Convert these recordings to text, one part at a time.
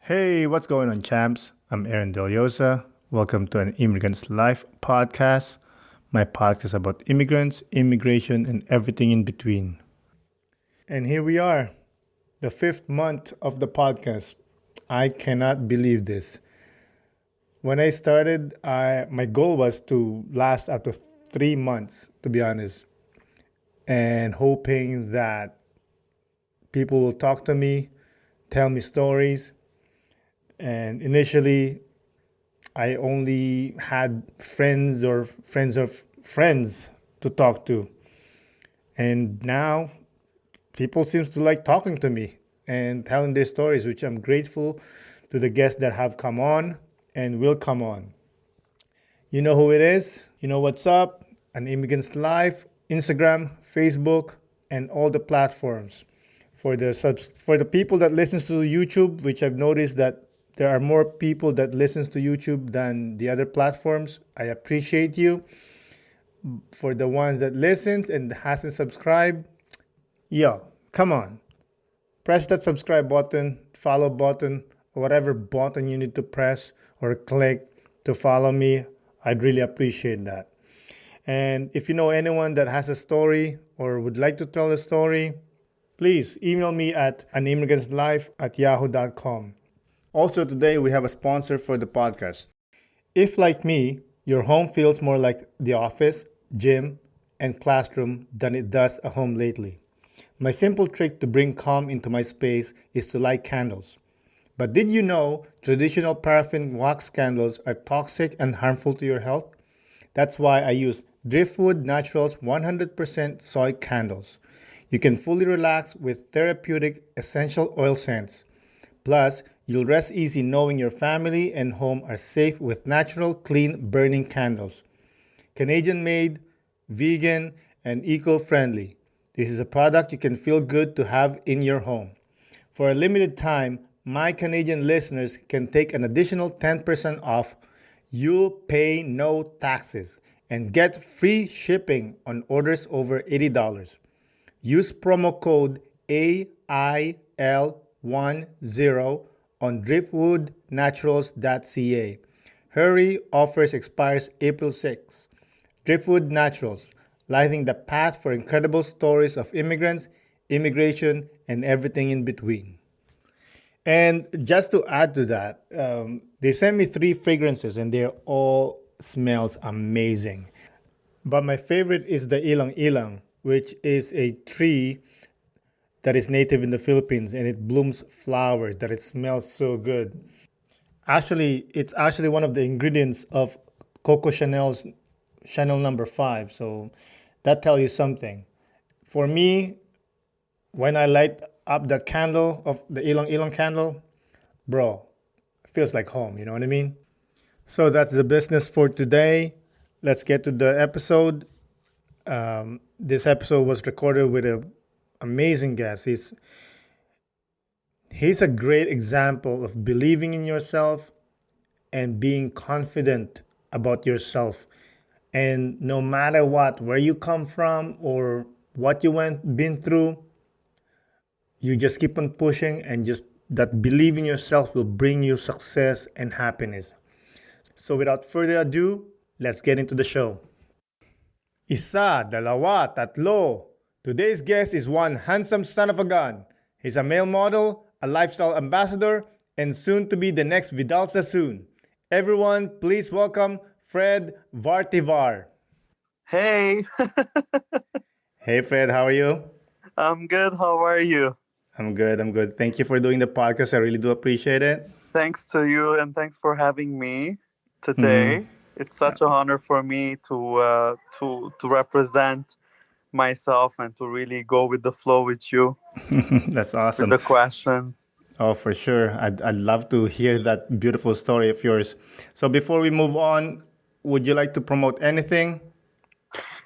Hey, what's going on, champs? I'm Aaron Deliosa. Welcome to an Immigrant's Life podcast, my podcast about immigrants, immigration, and everything in between. And here we are, the fifth month of the podcast. I cannot believe this. When I started, my goal was to last up to 3 months, to be honest, and hoping that people will talk to me, tell me stories. And initially, I only had friends or friends of friends to talk to. And now people seems to like talking to me and telling their stories, which I'm grateful to the guests that have come on and will come on. You know who it is? You know what's up? An Immigrant's Life, Instagram, Facebook, and all the platforms. For the people that listens to YouTube, which I've noticed that there are more people that listens to YouTube than the other platforms. I appreciate you. For the ones that listens and hasn't subscribed, yo, come on. Press that subscribe button, follow button, or whatever button you need to press or click to follow me. I'd really appreciate that. And if you know anyone that has a story or would like to tell a story, please email me at animmigrantslife@yahoo.com. Also, today we have a sponsor for the podcast. If, like me, your home feels more like the office, gym, and classroom than it does a home lately, my simple trick to bring calm into my space is to light candles. But did you know traditional paraffin wax candles are toxic and harmful to your health? That's why I use Driftwood Naturals 100% soy candles. You can fully relax with therapeutic essential oil scents. Plus, you'll rest easy knowing your family and home are safe with natural, clean burning candles. Canadian made, vegan, and eco friendly. This is a product you can feel good to have in your home. For a limited time, my Canadian listeners can take an additional 10% off. You'll pay no taxes and get free shipping on orders over $80. Use promo code AIL10 on driftwoodnaturals.ca. Hurry, offers expires April 6. Driftwood Naturals, lighting the path for incredible stories of immigrants, immigration, and everything in between. And just to add to that, they sent me 3 fragrances and they all smells amazing. But my favorite is the ilang ilang, which is a tree that is native in the Philippines and it blooms flowers that it smells so good. Actually, it's actually one of the ingredients of Coco Chanel's Chanel number 5. So that tells you something. For me, when I light up that candle of the ilang ilang candle, bro, it feels like home, you know what I mean? So that's the business for today. Let's get to the episode. This episode was recorded with an amazing guest. He's a great example of believing in yourself and being confident about yourself. And no matter what, where you come from or what you been through, you just keep on pushing and just that believe in yourself will bring you success and happiness. So without further ado, let's get into the show. Isa, dalawa, tatlo. Today's guest is one handsome son of a gun. He's a male model, a lifestyle ambassador, and soon to be the next Vidal Sassoon. Everyone, please welcome Fred Vartivar. Hey, Hey Fred, how are you? I'm good. How are you? I'm good, I'm good. Thank you for doing the podcast. I really do appreciate it. Thanks to you, and thanks for having me Mhm. today. It's such an honor for me to represent myself and to really go with the flow with you That's with awesome. the questions. Oh, for sure. I'd love to hear that beautiful story of yours. So before we move on, would you like to promote anything?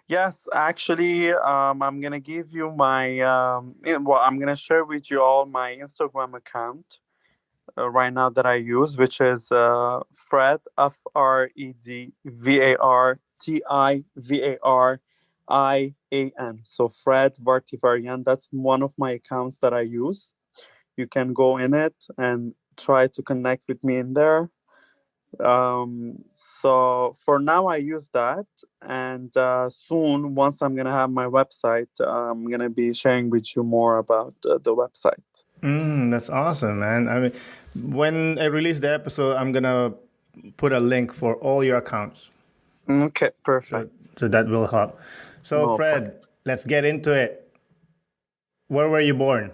Yes, actually, I'm gonna give you my I'm gonna share with you all my Instagram account right now that I use, which is Fred FredVartivarian. So Fred Vartivarian. That's one of my accounts that I use. You can go in it and try to connect with me in there. So for now, I use that, and soon, once I'm gonna have my website, I'm gonna be sharing with you more about the website. That's awesome, man. I mean, when I release the episode, I'm gonna put a link for all your accounts, Okay, so perfect. so that will help. So, No problem. Fred, let's get into it. Where were you born?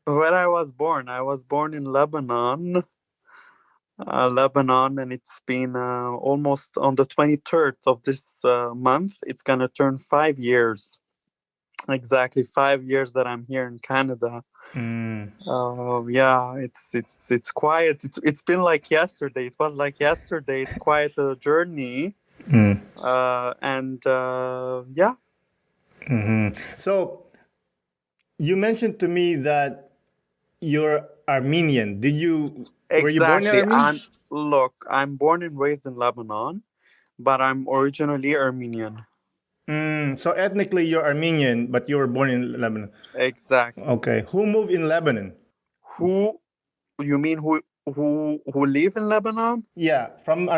Where I was born in Lebanon, Lebanon, and it's been almost on the 23rd of this month. It's gonna turn 5 years. Exactly 5 years that I'm here in Canada. Mm, Yeah, it's quiet. It's been like yesterday. It was like yesterday. It's quite a journey. mm, And yeah, So, you mentioned to me that you're Armenian. Were you born in exactly. Armenia? And look, I'm born and raised in Lebanon, but I'm originally Armenian. So ethnically you're Armenian, but you were born in Lebanon. Exactly. Okay. Who moved in Lebanon? Who you mean who live in Lebanon? Yeah, from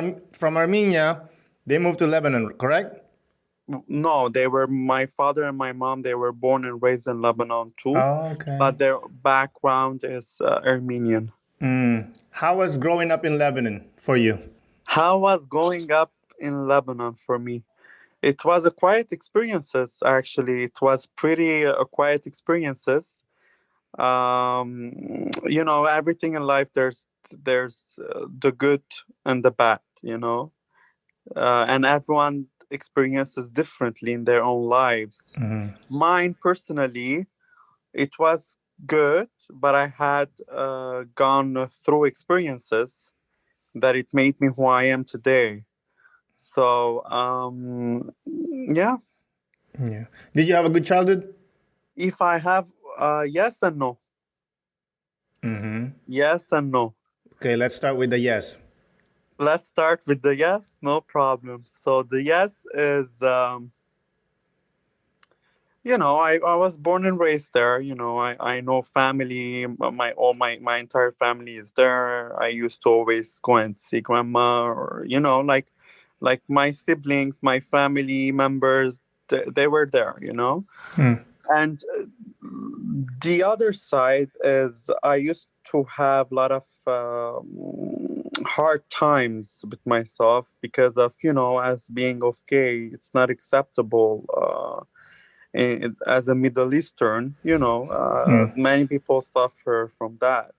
Armenia, they moved to Lebanon, correct? No, they were my father and my mom. They were born and raised in Lebanon too, Okay. but their background is Armenian. How was growing up in Lebanon for you? How was growing up in Lebanon for me? It was a quiet experiences actually. It was pretty quiet experiences. Everything in life there's the good and the bad, and everyone experiences differently in their own lives. Mine personally, it was good, but I had gone through experiences that it made me who I am today. So, yeah, Yeah. Did you have a good childhood? if I have, yes and no. Yes and no. Okay, let's start with the yes. Let's start with the yes, no problem. So the yes is, I was born and raised there. I know family, my entire family is there. I used to always go and see grandma, or like my siblings, my family members, they were there. And the other side is I used to have a lot of hard times with myself because of, as being of gay, it's not acceptable as a Middle Eastern, many people suffer from that.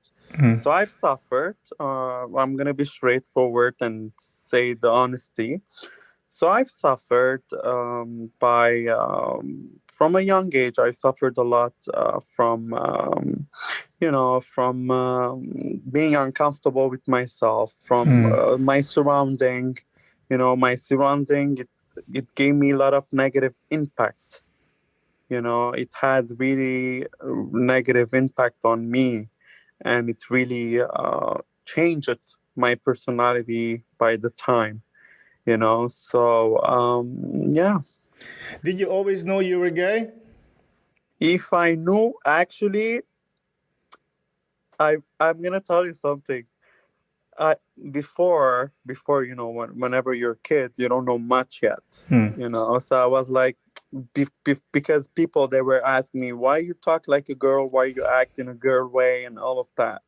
So I've suffered. I'm going to be straightforward and say the honesty. So I've suffered from a young age. I suffered a lot from being uncomfortable with myself, from my surrounding. My surrounding. It gave me a lot of negative impact. It had really negative impact on me, and it really changed my personality by the time. So yeah. Did you always know you were gay? If I knew, actually, I'm gonna tell you something. I before whenever you're a kid, you don't know much yet. So I was like, because people, they were asking me, why you talk like a girl, why you act in a girl way, and all of that.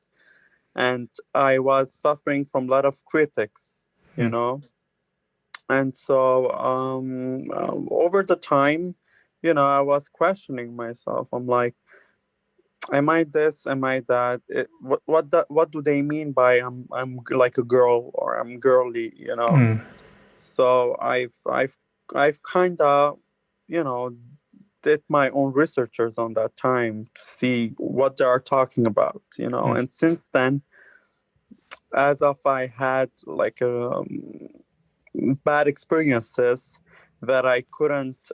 And I was suffering from a lot of critics, you know. And so over the time, I was questioning myself. I'm like, am I this? Am I that? What do they mean by like a girl, or I'm girly? So I've kind of, you know, did my own researchers on that time to see what they are talking about. And since then, as of I had like bad experiences that I couldn't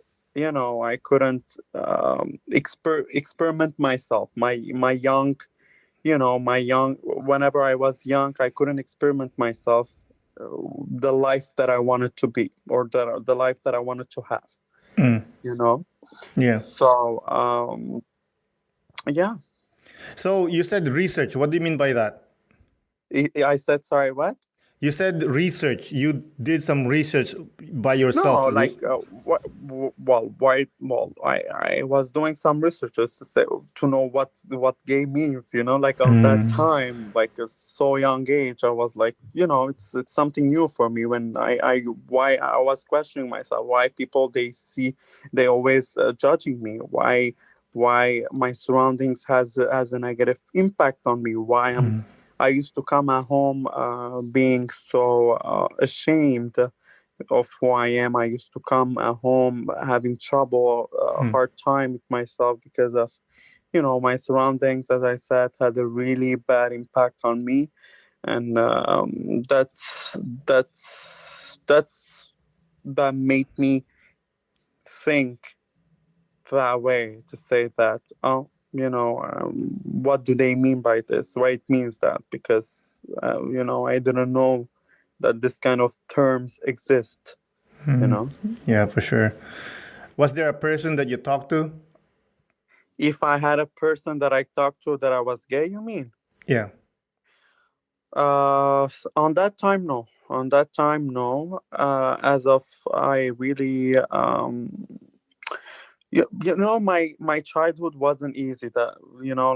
experiment myself. Whenever I was young, I couldn't experiment myself, the life that I wanted to be, or the life that I wanted to have. You know. Yeah. So yeah. So you said research. What do you mean by that? I said, sorry, what? You said research. You did some research by yourself. No, like well, why? Well, I was doing some researches to say to know what gay means. Like on that Mm, time, like a so young age, I was like, it's something new for me. When why I was questioning myself, why people they always judging me, why my surroundings has a negative impact on me, why I used to come at home being so ashamed of who I am. I used to come at home having trouble, mm, hard time with myself because of, my surroundings. As I said, had a really bad impact on me, and that's that made me think that way to say that. Oh. What do they mean by this? Why it means that? Because I didn't know that this kind of terms exist. You mm. know, Yeah, for sure. Was there a person that you talked to? if I had a person that I talked to that I was gay, you mean? Yeah. On that time, no. On that time, no. As of I really, my childhood wasn't easy. That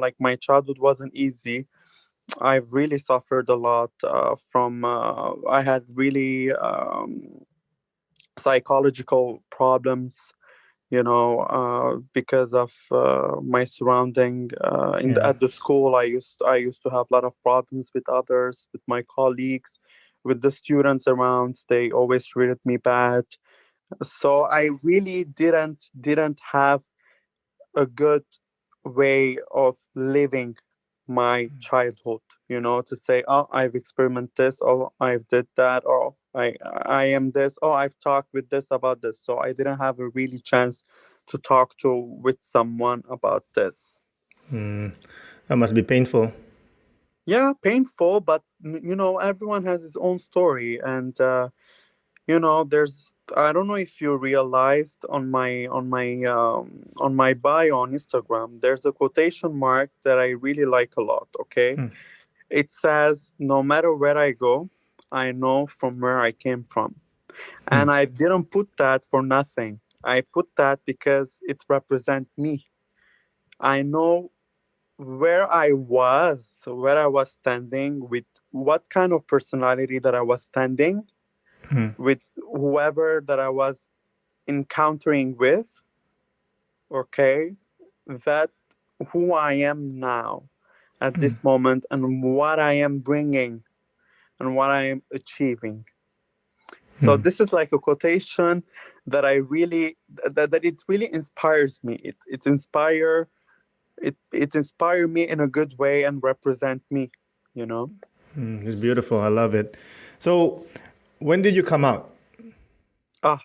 like my childhood wasn't easy. I've really suffered a lot from. I had really psychological problems, because of my surrounding Yeah. at the school. I used to have a lot of problems with others, with my colleagues, with the students around. They always treated me bad, so I really didn't have a good way of living my childhood, to say, oh, I've experimented this, or I've did that, or I am this, oh, I've talked with this about this. So I didn't have a really chance to talk to with someone about this. Mm, that must be painful. Yeah, painful, but everyone has his own story. And there's, I don't know if you realized on my bio on Instagram, there's a quotation mark that I really like a lot. Okay, Mm, it says, no matter where I go, I know from where I came from. mm, And I didn't put that for nothing. I put that because it represents me. I know where I was standing, with what kind of personality that I was standing, mm, with whoever that I was encountering with, okay, that who I am now at mm, this moment, and what I am bringing and what I am achieving. So mm, this is like a quotation that I really that it really inspires me. It inspire me in a good way and represent me, you know. mm. It's beautiful. I love it. So, when did you come out? Ah,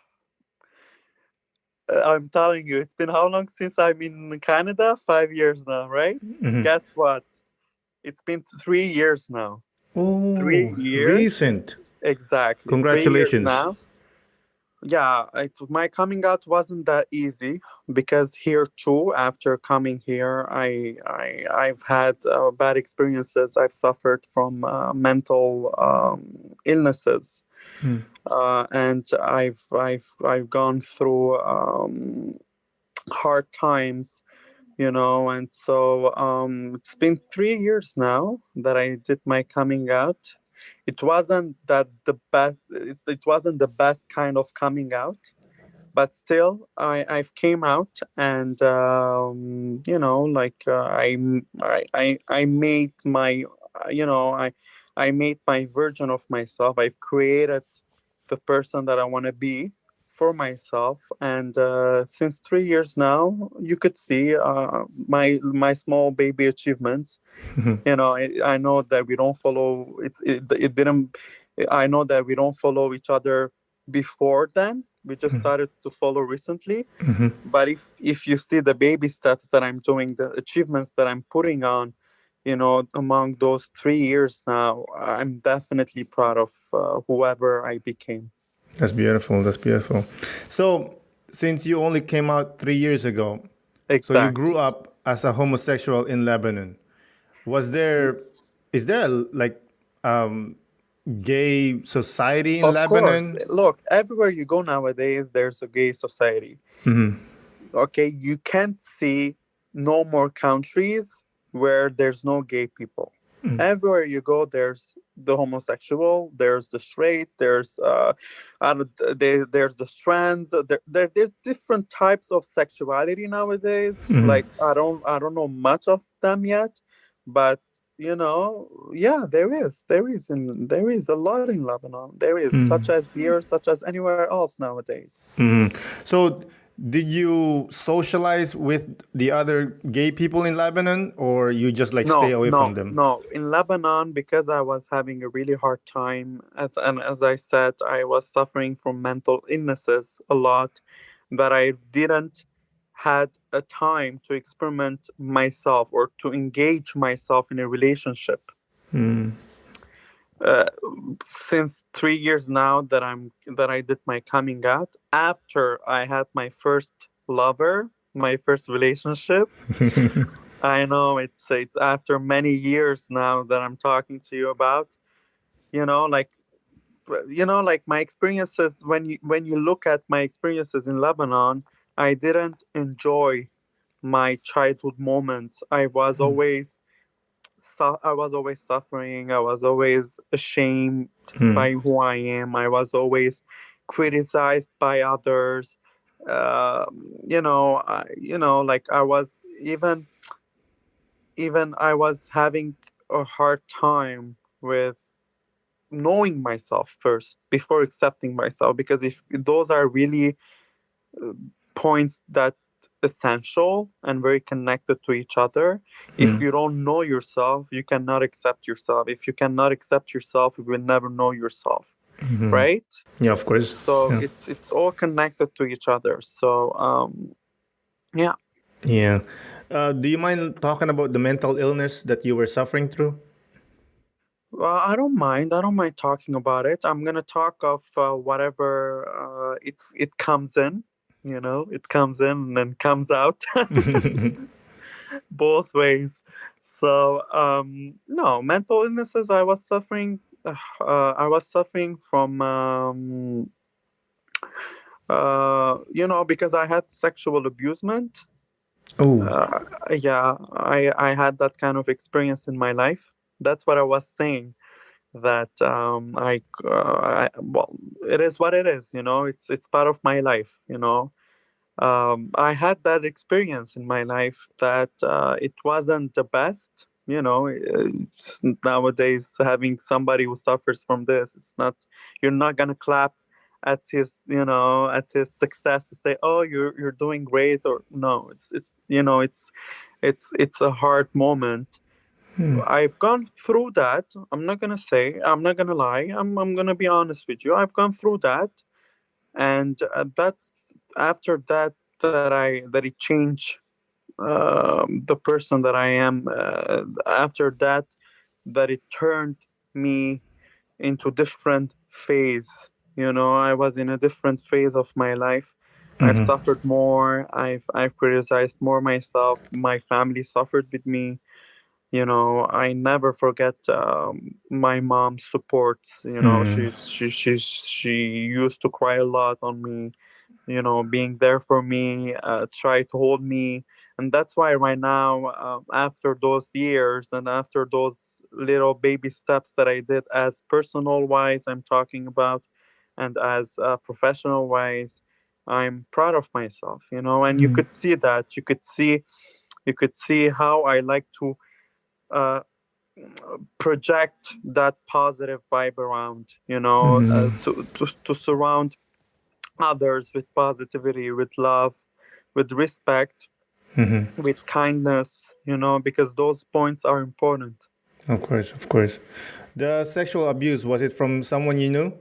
I'm telling you, it's been how long since I'm in Canada? 5 years now, right? Mhm. Guess what? It's been 3 years now. Three Oh, years, recent. exactly. 3 years Congratulations. now. Yeah, my coming out wasn't that easy because here too, after coming here, I've had bad experiences. I've suffered from mental illnesses, Mm, and I've gone through hard times, and so it's been 3 years now that I did my coming out. It wasn't that the best. It wasn't the best kind of coming out, but still, I've came out, and like I made my I made my version of myself. I've created the person that I want to be for myself, and since 3 years now, you could see my small baby achievements. mhm, I know that we don't follow it didn't I know that we don't follow each other before then. We just started to follow recently. mhm, But if you see the baby steps that I'm doing, the achievements that I'm putting on, among those 3 years now, I'm definitely proud of whoever I became. That's beautiful. That's beautiful. So, since you only came out 3 years ago, so you grew Exactly. up as a homosexual in Lebanon. Was there, is there like um, gay society in Of course. Lebanon? Look, everywhere you go nowadays, there's a gay society. Mm-hmm. Okay, you can't see no more countries where there's no gay people. Everywhere you go, there's the homosexual, there's the straight, I don't, there's the strands. There's different types of sexuality nowadays. Mm-hmm. Like I don't know much of them yet, but yeah, there is a lot in Lebanon. There is such as here, such as anywhere else nowadays. Mm-hmm. So, did you socialize with the other gay people in Lebanon, or you just like stay No, away from no, them? no. In Lebanon, because I was having a really hard time, as I said, I was suffering from mental illnesses a lot, that I didn't had a time to experiment myself or to engage myself in a relationship. Mm. Uh, since 3 years now that I did my coming out, after I had my first lover, my first relationship. I know it's after many years now that I'm talking to you about, you know, like like my experiences, when you look at my experiences in Lebanon, I didn't enjoy my childhood moments. I was always suffering. I was always ashamed by who I am. I was always criticized by others. Like I was even I was having a hard time with knowing myself first before accepting myself, because if those are really points that essential and very connected to each other. If you don't know yourself, you cannot accept yourself. If you cannot accept yourself, you will never know yourself, right? Yeah, of course. So Yeah. it's all connected to each other. So yeah. Yeah. Do you mind talking about the mental illness that you were suffering through? Well, I don't mind. I don't mind talking about it. I'm gonna talk of whatever it comes in. It comes in and then comes out both ways. So no, mental illnesses. I was suffering from because I had sexual abusement. Oh. Uh, yeah, I had that kind of experience in my life. That's what I was saying, that well, it is what it is. It's part of my life. I had that experience in my life that it wasn't the best. Nowadays, having somebody who suffers from this, it's not. You're not gonna clap at his success to say, "Oh, you're doing great," or no. It's a hard moment. I've gone through that. I'm not gonna lie. I'm gonna be honest with you. I've gone through that, and that's after that it changed the person that I am. After that it turned me into different phase. I was in a different phase of my life. I've suffered more. I've criticized more myself. My family suffered with me. I never forget my mom's support. She used to cry a lot on me, being there for me, try to hold me. And that's why right now, after those years and after those little baby steps that I did, as personal wise, I'm talking about, and as professional wise, I'm proud of myself, and you could see that. You could see how I like to uh, project that positive vibe around, to surround others with positivity, with love, with respect, with kindness, because those points are important. Of course, of course. The sexual abuse, was it from someone you knew?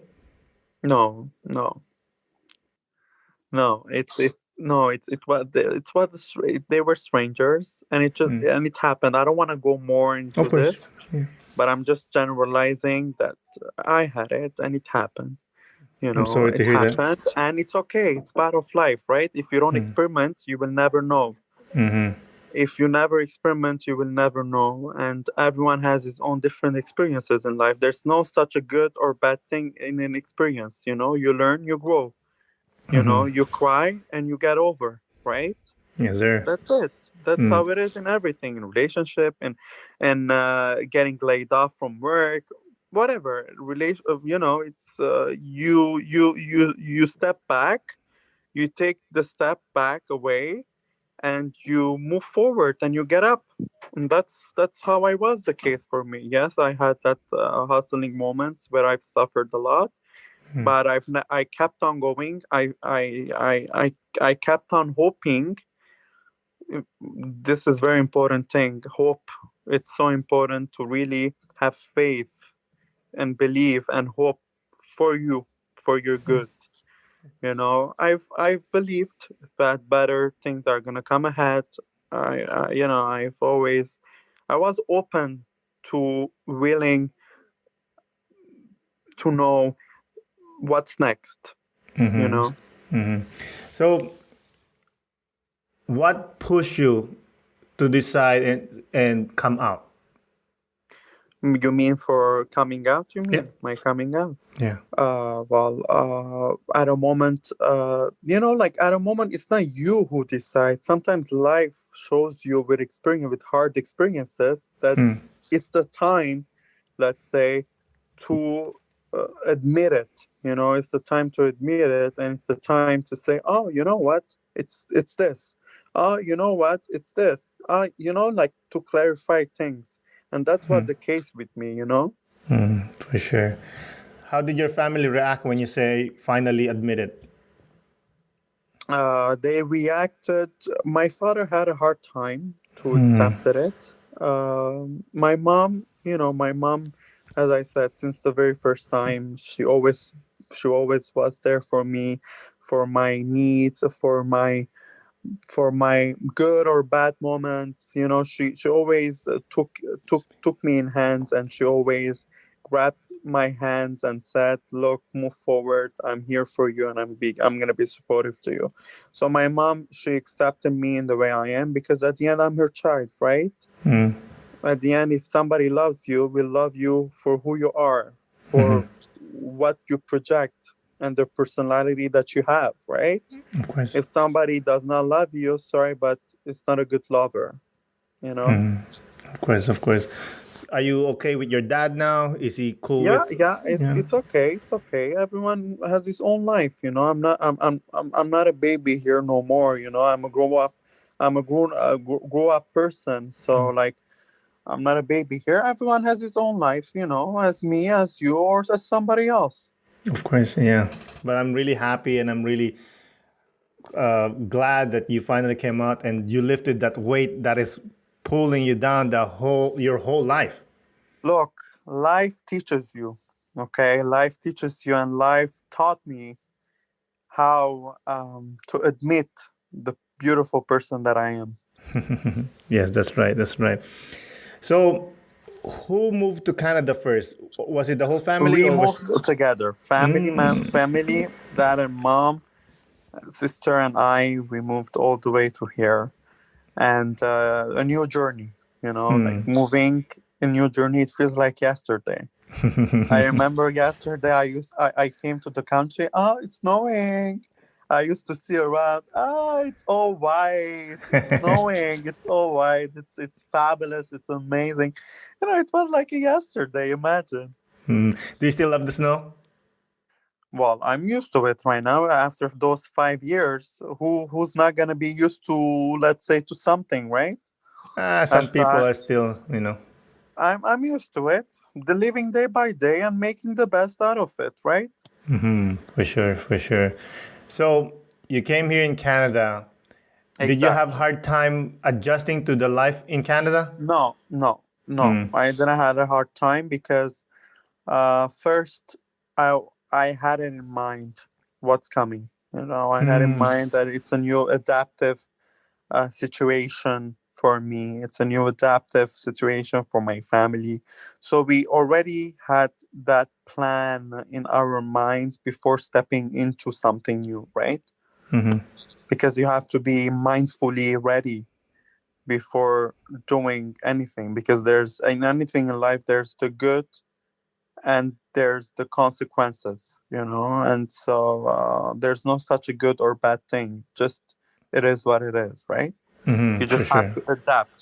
No, no, no. They were strangers, and it happened. I don't want to go more into Of this, course. Yeah. but I'm just generalizing that I had it and it happened. I'm sorry to It hear that. happened, and it's okay. It's part of life, right? If you don't experiment, you will never know. If you never experiment, you will never know. And everyone has his own different experiences in life. There's no such a good or bad thing in an experience. You learn, you grow. You cry and you get over, right? Yes, sir. That's it. That's Mm. how it is in everything, in relationship, and getting laid off from work, whatever. It's you step back, you take the step back away, and you move forward and you get up. And that's how I was the case for me. Yes, I had that hustling moments where I've suffered a lot, Mm. but I kept on going. I kept on hoping. This is very important thing. Hope. It's so important to really have faith and believe and hope for you, for your good. I've believed that better things are gonna come ahead. I was open to willing to know what's next. You Mm-hmm. know, Mm-hmm. So, what pushed you to decide and come out? you mean for coming out? You Yeah. mean my coming out? Yeah. At a moment, like at a moment, it's not you who decides. Sometimes life shows you with experience, with hard experiences, that Mm. it's the time, let's say, to admit it. It's the time to admit it, and it's the time to say, "Oh, you know what? It's this. Oh, you know what? It's this. Like to clarify things." And that's what the case with me. Mm, for sure. How did your family react when you say finally admit it? They reacted. My father had a hard time to Mm. accept it. My mom, as I said, since the very first time, she always was there for me, for my needs, for my good or bad moments. She always took me in hands, and she always grabbed my hands and said, "Look, move forward. I'm here for you, and I'm gonna be supportive to you." So my mom, she accepted me in the way I am, because at the end I'm her child, right? Mm. At the end, if somebody loves you, will love you for who you are, Mm-hmm. for what you project, and the personality that you have, right? Of course. If somebody does not love you, sorry, but it's not a good lover, you know? Mm. Of course. Of course. Are you okay with your dad now? Is he cool Yeah, with? yeah, it's Yeah. it's okay. It's okay. Everyone has his own life. I'm not a baby here no more. I'm a grow up person. So like I'm not a baby here. Everyone has his own life, as me, as you, or as somebody else. Of course. Yeah. But I'm really happy and I'm really glad that you finally came out and you lifted that weight that is pulling you down your whole life. Look, life teaches you. Okay, life teaches you, and life taught me how to admit the beautiful person that I am. Yes, that's right. That's right. So, who moved to Canada first? Was it the whole family We or was? moved together, family, dad and mom, sister and I. We moved all the way to here, and a new journey. Like moving a new journey. It feels like yesterday. I remember yesterday I came to the country. Oh, it's snowing. I used to see around. Oh, it's all white. It's snowing. It's all white. It's fabulous. It's amazing. It was like yesterday. Imagine. Hmm. Do you still love the snow? Well, I'm used to it right now. After those 5 years, who's not gonna be used to, let's say, to something, right? Some As people are still, I'm used to it. The living day by day and making the best out of it, right? for sure, for sure. So you came here in Canada. Did you have Exactly. hard time adjusting to the life in Canada? No, no, no. I didn't have a hard time because first I I had it in mind what's coming. I had in mind that it's a new adaptive situation for me. It's a new adaptive situation for my family. So we already had that plan in our minds before stepping into something new, right? Because you have to be mindfully ready before doing anything, because there's in anything in life there's the good and there's the consequences, and so there's no such a good or bad thing, just it is what it is, right? You For just have sure. to adapt.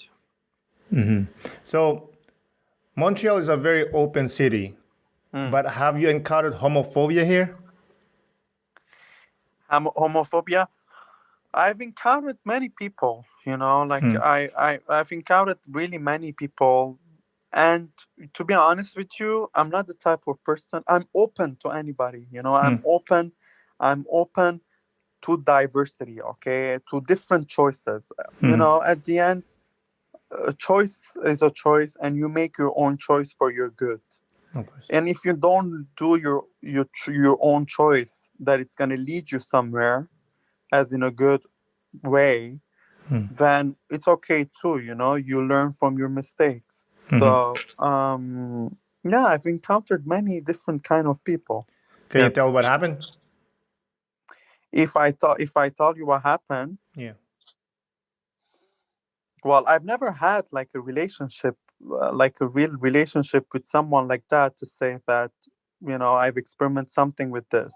So Montreal is a very open city, Mm. but have you encountered homophobia here? Homophobia, I've encountered many people, like Hmm. I've encountered really many people. And to be honest with you, I'm not the type of person. I'm open to anybody, Hmm. I'm open to diversity, okay, to different choices. Hmm. At the end, a choice is a choice, and you make your own choice for your good. Of course. And if you don't do your own choice, that it's going to lead you somewhere, as in a good way, Hmm. then it's okay too. You learn from your mistakes. Hmm. So yeah, I've encountered many different kind of people. Can you Yeah. tell what happened? If I tell you what happened, Yeah. well, I've never had like a relationship, like a real relationship with someone like that, to say that I've experimented something with this.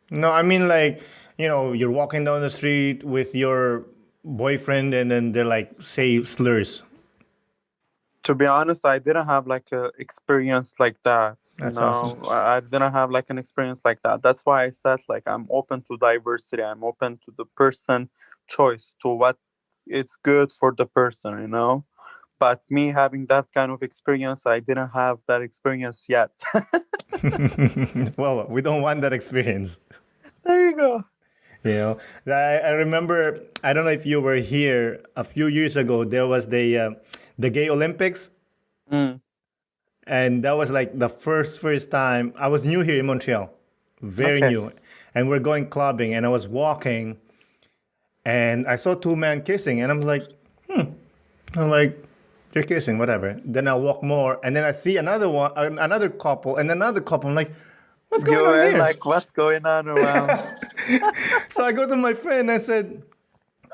No, I mean like, you're walking down the street with your boyfriend and then they're like say slurs. To be honest, I didn't have like a experience like that. That's awesome. I didn't have like an experience like that. That's why I said like I'm open to diversity. I'm open to the person choice, to what is good for the person. But me having that kind of experience, I didn't have that experience yet. Well, we don't want that experience. There you go. You know, I remember. I don't know if you were here a few years ago. There was the gay Olympics, Mm, and that was like the first time. I was new here in Montreal, very okay. new, and we're going clubbing. And I was walking, and I saw two men kissing, and I'm like, they're kissing, whatever. Then I walk more, and then I see another one, another couple, and another couple. I'm like, what's You going on were here? like, what's going on around? So I go to my friend. I said,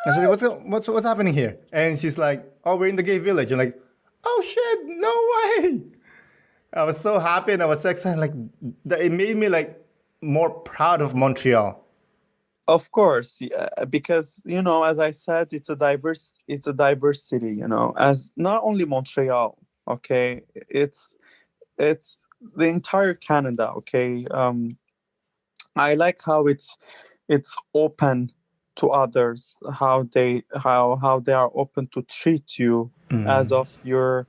what's happening here? And she's like, oh, we're in the gay village. I'm like, oh shit, no way. I was so happy and I was so excited. Like that, it made me like more proud of Montreal. Of course, yeah, because as I said, it's a diverse city. As not only Montreal, okay, it's the entire Canada. Okay, I like how it's open to others, how they are open to treat you as of you're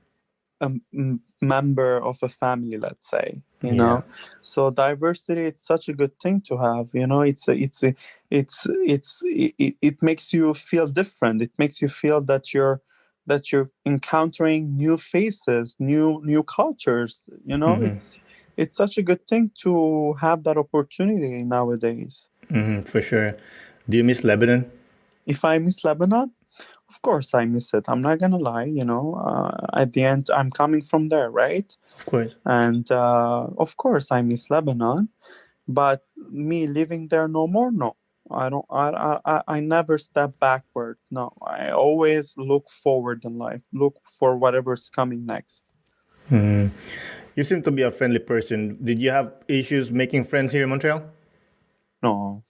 member of a family, let's say. Yeah. So diversity, it's such a good thing to have. It makes you feel different. It makes you feel that you're encountering new faces, new cultures. It's such a good thing to have that opportunity nowadays. For sure. Do you miss Lebanon? If I miss Lebanon, of course I miss it. I'm not gonna lie. At the end, I'm coming from there, right? Of course. And of course I miss Lebanon, but me living there no more, no. I don't. I never step backward. No, I always look forward in life. Look for whatever's coming next. You seem to be a friendly person. Did you have issues making friends here in Montreal? No,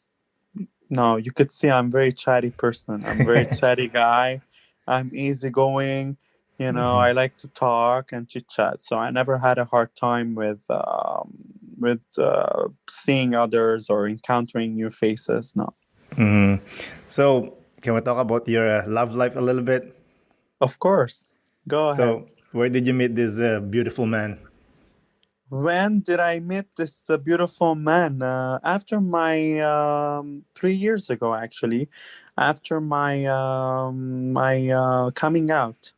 no. You could see I'm very chatty person. I'm very chatty guy. I'm easygoing. I like to talk and chit chat. So I never had a hard time with seeing others or encountering new faces. No. So, can we talk about your love life a little bit? Of course. Go ahead. So, where did you meet this beautiful man? When did I meet this beautiful man? After my 3 years ago, actually, after my coming out.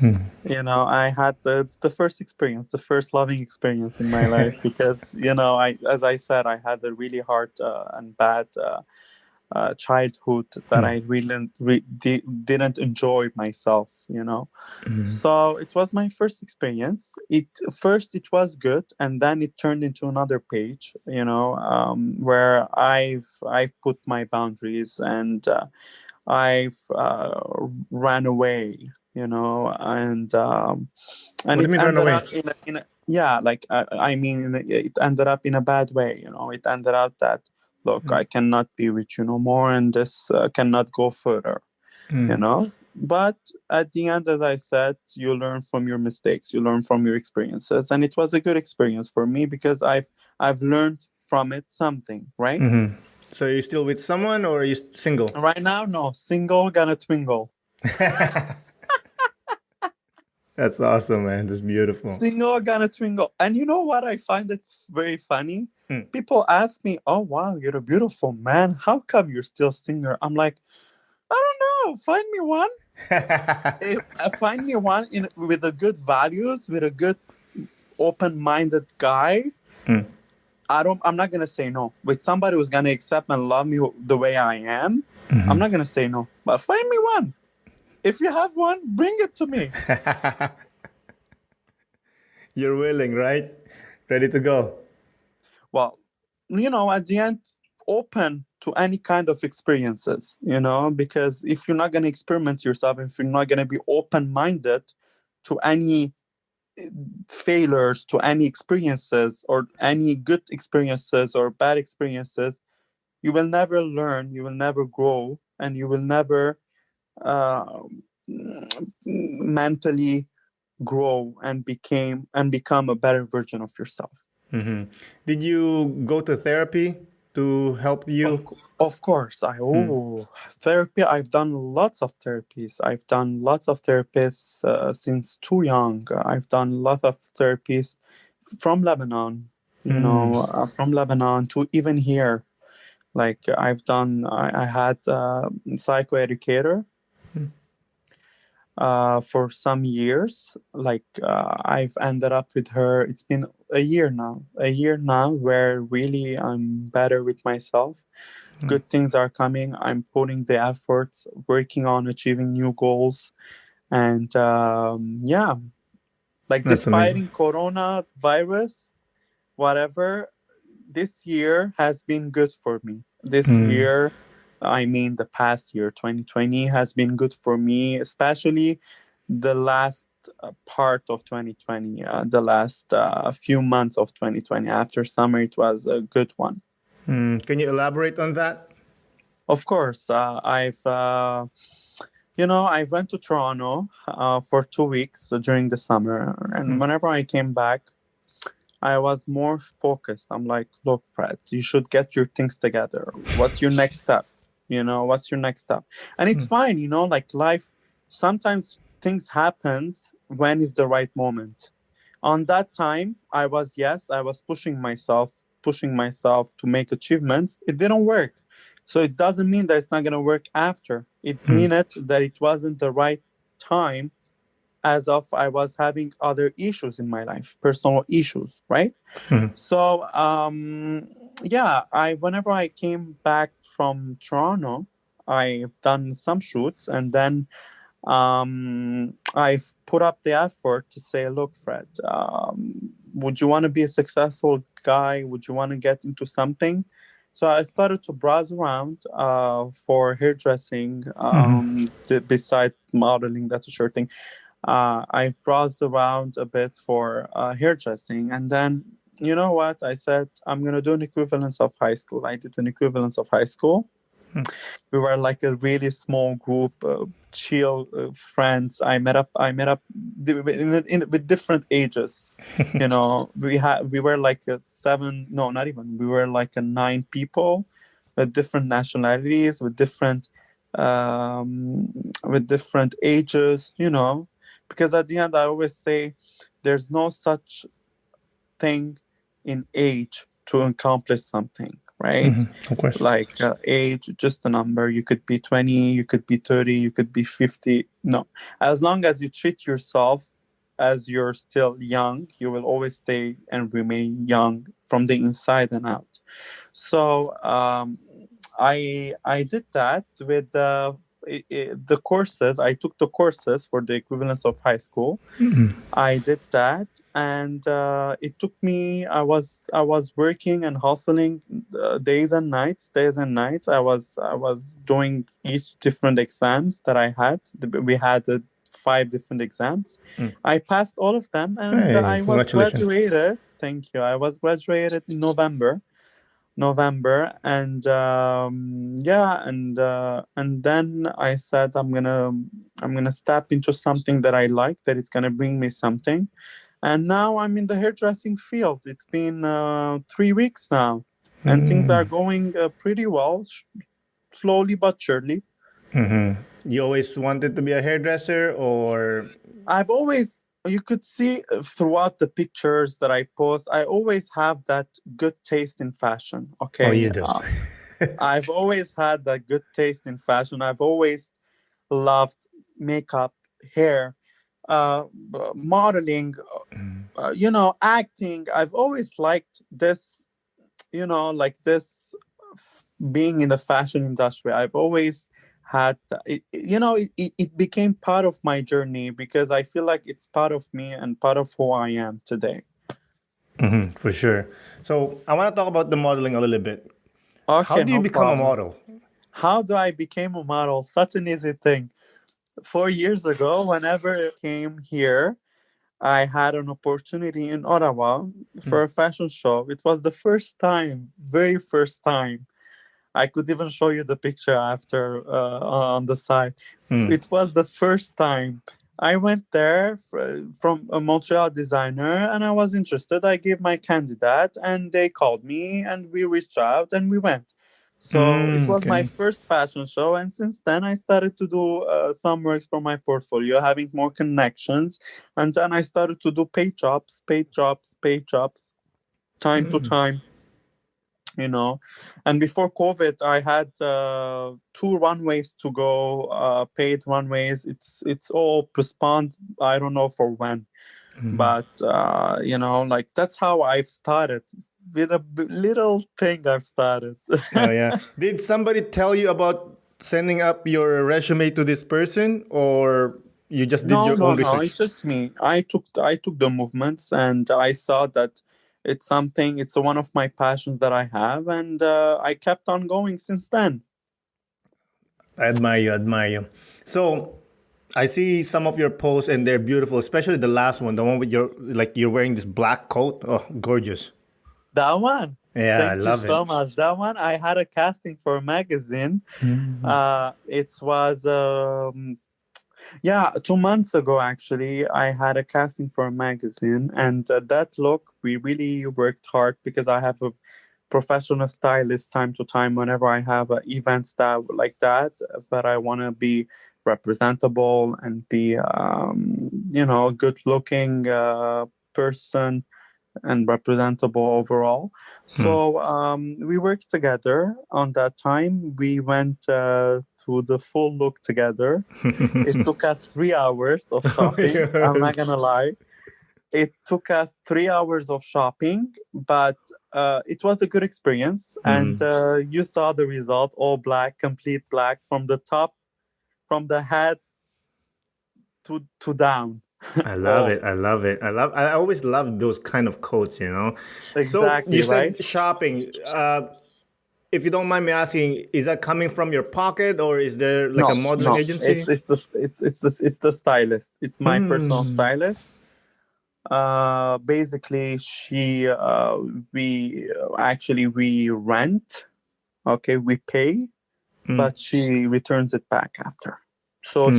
I had the first experience, the first loving experience in my life, because as I said, I had a really hard and bad childhood that I really didn't enjoy myself. So it was my first experience. It was good, and then it turned into another page, where I've put my boundaries, and I've ran away, and What do you it mean run ended away? up in a yeah, like I mean, it ended up in a bad way. It ended out that, look, I cannot be with you no more, and this cannot go further. But at the end, as I said, you learn from your mistakes, you learn from your experiences, and it was a good experience for me because I've learned from it something, right? So are you still with someone or are you single? Right now, no, single gonna twingle. That's awesome, man. That's beautiful. Single gonna twingle. And you know what I find it very funny? Hmm. People ask me, "Oh wow, you're a beautiful man. How come you're still single?" I'm like, I don't know. Find me one. Find me one with a good values, with a good open-minded guy. Hmm. I'm not gonna say no. With somebody who's gonna accept and love me the way I am, I'm not gonna say no. But find me one. If you have one, bring it to me. You're willing, right? Ready to go. Well, at the end, open to any kind of experiences, because if you're not gonna experiment yourself, if you're not gonna be open-minded to any failures, to any experiences, or any good experiences or bad experiences, you will never learn, you will never grow, and you will never uh, mentally grow and become a better version of yourself. Did you go to therapy to help Of, you? of course, therapy. I've done lots of therapies. I've done lots of therapies since too young. I've done a lot of therapies from Lebanon, from Lebanon to even here. Like I had a psychoeducator for some years. Like I've ended up with her. It's been a year now, where really I'm better with myself. Good things are coming. I'm putting the efforts, working on achieving new goals, and yeah, like That's despite amazing. coronavirus, whatever, this year has been good for me. This year, I mean, the past year, 2020, has been good for me, especially the last part of 2020, the last few months of 2020. After summer, it was a good one. Can you elaborate on that? Of course, I went to Toronto for 2 weeks during the summer, and whenever I came back, I was more focused. I'm like, look, Fred, you should get your things together. What's your next step? What's your next step? And it's fine, like life, sometimes things happens when is the right moment. On that time, I was pushing myself to make achievements. It didn't work. So it doesn't mean that it's not going to work after. It means that it wasn't the right time, as of I was having other issues in my life, personal issues, right? So yeah, I whenever I came back from Toronto, I've done some shoots, and then I've put up the effort to say, look, Fred, would you want to be a successful guy? Would you want to get into something? So I started to browse around for hairdressing, beside modeling. That's a sure thing. I browsed around a bit for hairdressing, and then you know what? I said I'm gonna do an equivalence of high school. I did an equivalence of high school. We were like a really small group, chill friends. With different ages. We were like a seven, no, not even. We were like a 9 people with different nationalities, with different ages. Because at the end, I always say there's no such thing in age to accomplish something, right? Of course. Like age, just a number. You could be 20, you could be 30, you could be 50. No, as long as you treat yourself as you're still young, you will always stay and remain young from the inside and out. So I did that with the courses. I took the courses for the equivalence of high school. I did that, and it took me. I was working and hustling days and nights, days and nights. I was doing each different exams that I had. We had 5 different exams. Mm. I passed all of them, and Hey, I was congratulations. graduated. Thank you. I was graduated in November, and yeah, and then I said I'm gonna step into something that I like, that it's gonna bring me something, and now I'm in the hairdressing field. It's been 3 weeks now, and things are Mm. going pretty well, slowly but surely. You always wanted to be a hairdresser, or I've always, you could see throughout the pictures that I post, I always have that good taste in fashion. oh, Okay, you do? I've always had that good taste in fashion. I've always loved makeup, hair, modeling, acting. I've always liked this, like this, being in the fashion industry. I've always had it became part of my journey, because I feel like it's part of me and part of who I am today. For sure. So I want to talk about the modeling a little bit. How Okay, do you no become a problem. model? How do I became a model? Such an easy thing. 4 years ago, whenever I came here, I had an opportunity in Ottawa for a fashion show. It was the first time, very first time. I could even show you the picture after on the side. Mm. It was the first time. I went there from a Montreal designer, and I was interested. I gave my candidate, and they called me, and we reached out, and we went. So it was my Okay. first fashion show, and since then I started to do some works for my portfolio, having more connections, and then I started to do paid jobs, time to time, and before COVID I had 2 runways to go, paid runways. It's all postponed, I don't know for when, but like, that's how I've started, with a little thing I've started. Oh yeah. Did somebody tell you about sending up your resume to this person, or you just did No, your no, own no. research? It's just me. I took the movements, and I saw that it's something. It's one of my passions that I have, and I kept on going since then. I admire you. Admire you. So I see some of your posts and they're beautiful, especially the last one, the one with your like you're wearing this black coat. Oh, gorgeous. That one. Yeah, I Thank you love it. so much. That one, I had a casting for a magazine. It was yeah, 2 months ago actually. I had a casting for a magazine, and that look, we really worked hard, because I have a professional stylist time to time whenever I have events that like that. But I want to be representable and be a good looking person, and representable overall. So we worked together on that time. We went to the full look together. It took us 3 hours of Oh my shopping. I'm God. not gonna lie. It took us 3 hours of shopping, but it was a good experience. And you saw the result, all black, complete black, from the top, from the head to down. I love All it. I love it. I always love those kind of coats. So exactly you right. said shopping. If you don't mind me asking, is that coming from your pocket or is there like a No, modeling no. It's agency? it's the it's the stylist. It's my personal Hmm. stylist. Basically, she we actually we rent. Okay, we pay, but she returns it back after. So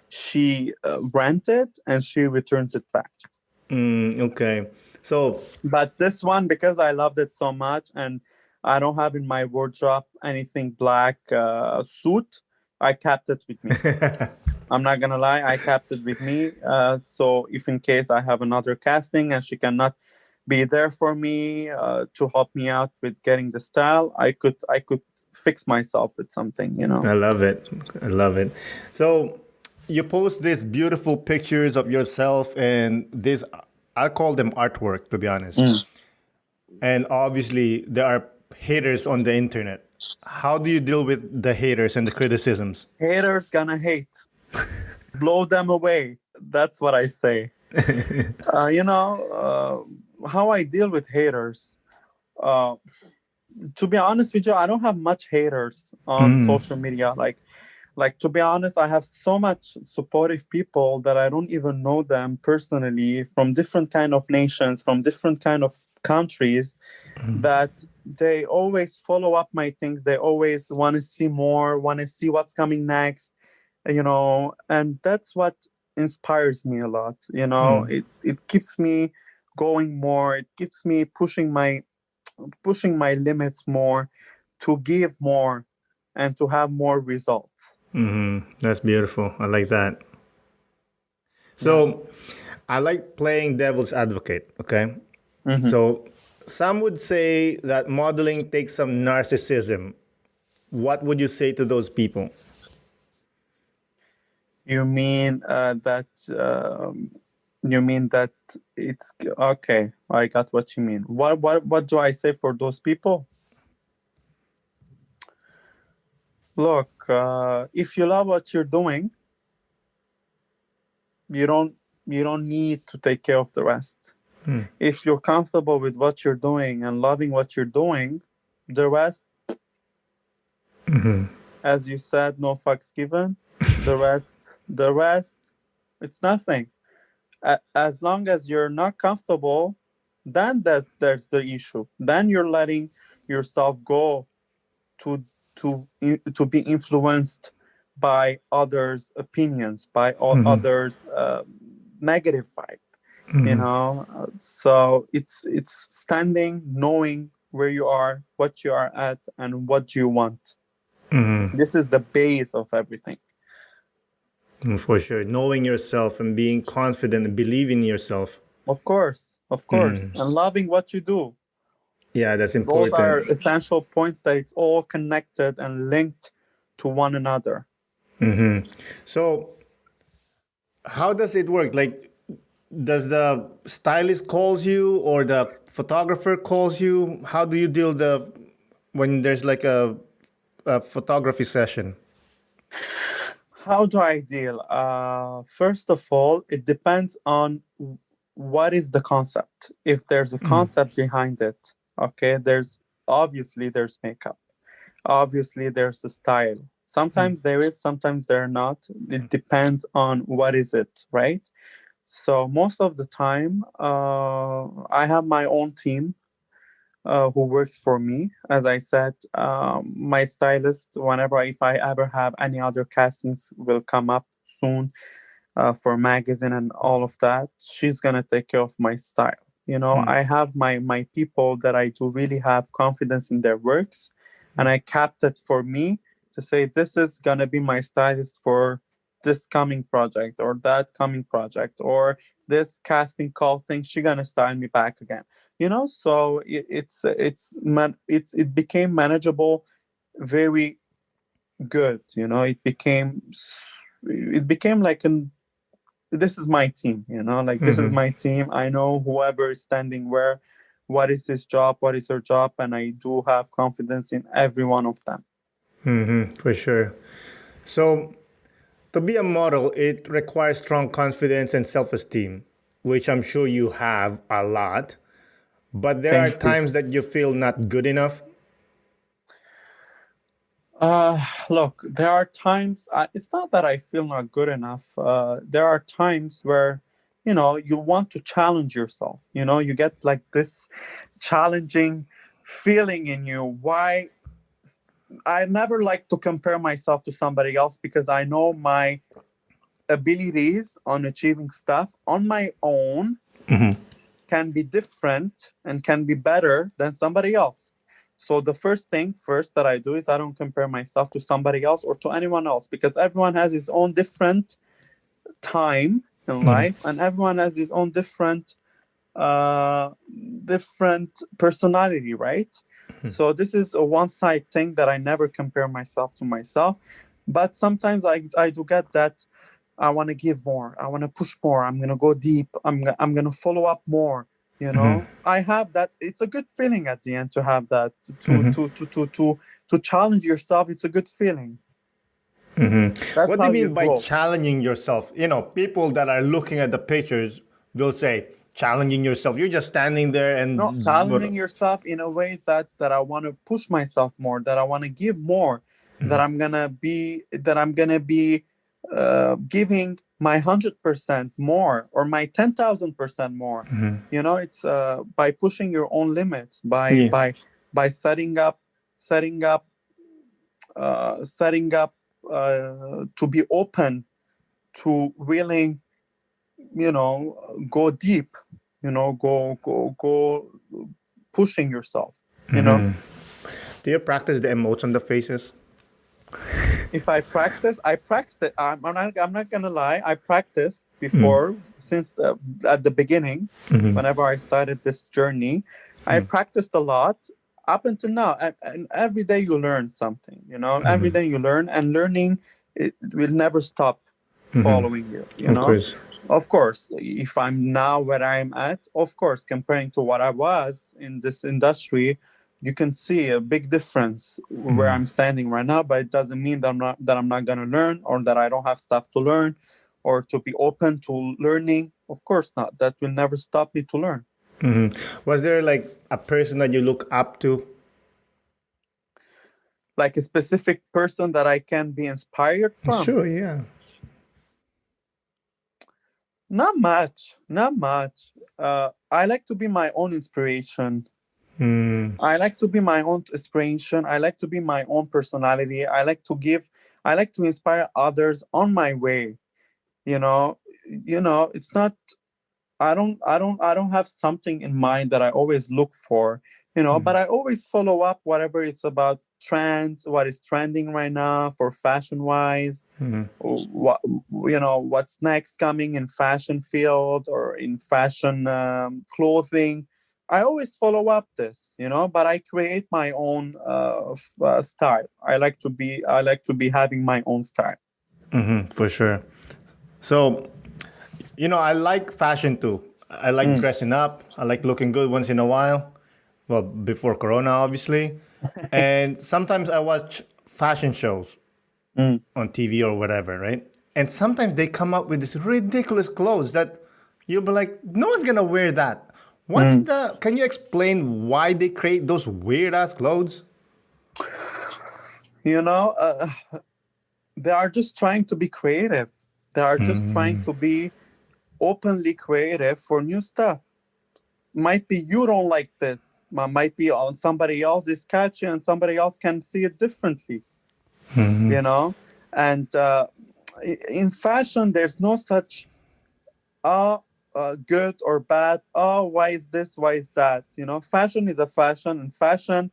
she rented, and she returns it back. Okay. So But this one, because I loved it so much, and I don't have in my wardrobe anything black suit, I kept it with me. I'm not gonna lie, I kept it with me. So if in case I have another casting and she cannot be there for me to help me out with getting the style, I could fix myself with something. I love it. I love it. So you post these beautiful pictures of yourself and this I call them artwork to be honest. Mm. And obviously there are haters on the internet. how do you deal with the haters and the criticisms? Haters gonna hate. Blow them away. That's what I say. How I deal with haters. Uh, to be honest with you, I don't have much haters on Mm, social media. Like to be honest, I have so much supportive people that I don't even know them personally, from different kind of nations, from different kind of countries, that they always follow up my things. They always want to see more, want to see what's coming next, and that's what inspires me a lot. mm, It keeps me going more. It keeps me pushing my limits more, to give more and to have more results. that's beautiful. I like that. Yeah. So I like playing devil's advocate. Okay. Hmm. So some would say that modeling takes some narcissism. What would you say to those people? You mean that it's okay? I got what you mean. What do I say for those people? Look, if you love what you're doing, you don't you don't need to take care of the rest. If you're comfortable with what you're doing and loving what you're doing, the rest, as you said, no fucks given. The rest, it's nothing. As long as you're not comfortable, then there's the issue. Then you're letting yourself go to to be influenced by others' opinions, by others' negative vibe. So it's standing, knowing where you are, what you are at, and what you want. This is the base of everything. For sure. Knowing yourself and being confident and believing in yourself. Of course, and loving what you do. Yeah, that's Those are important. essential points, that it's all connected and linked to one another. So, how does it work? Like, does the stylist calls you or the photographer calls you? How do you deal the when there's like a photography session? How do I deal? First of all, it depends on what is the concept. If there's a concept behind it, okay, there's makeup. Obviously, there's a style. Sometimes there is, sometimes there are not. It depends on what is it, right? So most of the time, I have my own team who works for me. As I said, my stylist, if I ever have any other castings, will come up soon for magazine and all of that. She's gonna take care of my style. I have my people that I do really have confidence in their works, and I kept it for me to say this is gonna be my stylist for this coming project or that coming project or this casting call thing. She gonna style me back again. So it became manageable, very good. It became like an this is my team, like this is my team. I know whoever is standing where, what is his job, what is her job, and I do have confidence in every one of them. For sure. So, to be a model, it requires strong confidence and self esteem, which I'm sure you have a lot. But there are Thank you. times that you feel not good enough. Look, there are times, it's not that I feel not good enough. There are times where, you want to challenge yourself. You get like this challenging feeling in you. Why? I never like to compare myself to somebody else, because I know my abilities on achieving stuff on my own can be different and can be better than somebody else. So the first thing first that I do is I don't compare myself to somebody else or to anyone else, because everyone has his own different time in life, and everyone has his own uh different personality, right? So this is a one side thing, that I never compare myself to myself. But sometimes I do get that I want to give more, I want to push more, I'm going to go deep, I'm going to follow up more. I have that. It's a good feeling at the end to have that, to to challenge yourself, it's a good feeling. That's What do how you you mean by grow. challenging yourself? People that are looking at the pictures will say, challenging yourself. You're just standing there No, and challenging what? yourself in a way that I want to push myself more, that I want to give more, that I'm gonna be giving my 100% more, or my 10,000% more. It's by pushing your own limits, by Yeah. by setting up to be open, to willing, go deep, go pushing yourself. you know Do you practice the emotes on the faces? if I practice it. I'm not gonna lie, I practiced before, since at the beginning, whenever I started this journey. I practiced a lot up until now, and every day you learn something. Every day you learn, and learning, it will never stop following you. Of course. Of course, if I'm now where I'm at, of course, comparing to what I was in this industry, you can see a big difference where I'm standing right now. But it doesn't mean that I'm not gonna learn, or that I don't have stuff to learn, or to be open to learning. Of course not. That will never stop me to learn. Was there like a person that you look up to? Like a specific person that I can be inspired from? Sure, yeah. Not much. Not much. I like to be my own inspiration. I like to be my own inspiration. I like to be my own personality. I like to inspire others on my way. It's not, I don't have something in mind that I always look for, but I always follow up whatever it's about trends, what is trending right now for fashion wise, what what's next coming in fashion field, or in fashion clothing. I always follow up this, but I create my own style. I like to be having my own style. For sure. So, I like fashion too. I like Mm, dressing up. I like looking good once in a while. Well, before Corona, obviously. And sometimes I watch fashion shows mm, on TV or whatever, right? And sometimes they come up with this ridiculous clothes that you'll be like, no one's gonna wear that. mm. Can you explain why they create those weird ass clothes? you know uh, they are just trying to be creative. They are just trying to be openly creative for new stuff. Might be you don't like this, might be on somebody else is catchy, and somebody else can see it differently. you know and in fashion, there's no such uh, good or bad. Oh, why is this, why is that? Fashion is a fashion, and fashion